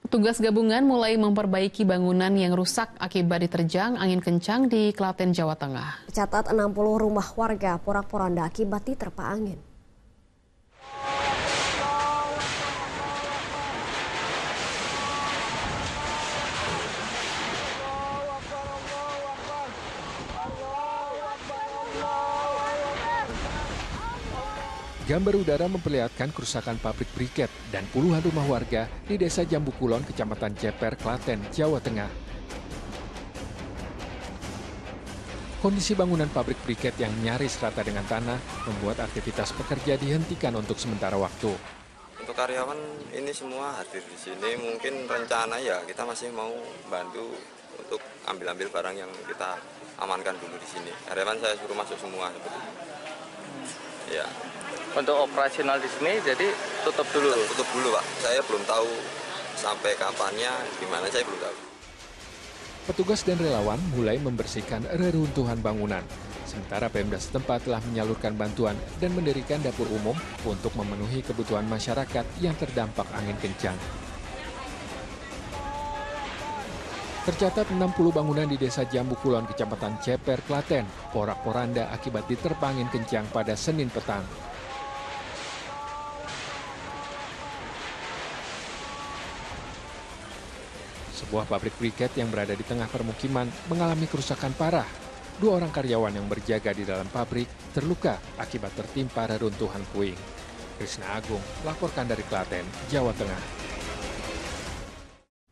Petugas gabungan mulai memperbaiki bangunan yang rusak akibat diterjang angin kencang di Klaten, Jawa Tengah. Tercatat 60 rumah warga porak-poranda akibat diterpa angin. Gambar udara memperlihatkan kerusakan pabrik briket dan puluhan rumah warga di Desa Jambu Kulon, Kecamatan Ceper, Klaten, Jawa Tengah. Kondisi bangunan pabrik briket yang nyaris rata dengan tanah membuat aktivitas pekerja dihentikan untuk sementara waktu. Untuk karyawan ini semua hadir di sini, mungkin rencana ya kita masih mau bantu untuk ambil-ambil barang yang kita amankan dulu di sini. Karyawan saya suruh masuk semua seperti itu. Ya. Untuk operasional di sini jadi tutup dulu? Tutup dulu, Pak. Saya belum tahu sampai kapannya, gimana saya belum tahu. Petugas dan relawan mulai membersihkan reruntuhan bangunan. Sementara Pemda setempat telah menyalurkan bantuan dan mendirikan dapur umum untuk memenuhi kebutuhan masyarakat yang terdampak angin kencang. Tercatat 60 bangunan di Desa Jambu Kulon, Kecamatan Ceper, Klaten, porak-poranda akibat diterpa angin kencang pada Senin petang. Sebuah pabrik briket yang berada di tengah permukiman mengalami kerusakan parah. 2 orang karyawan yang berjaga di dalam pabrik terluka akibat tertimpa reruntuhan puing. Krisna Agung, laporkan dari Klaten, Jawa Tengah.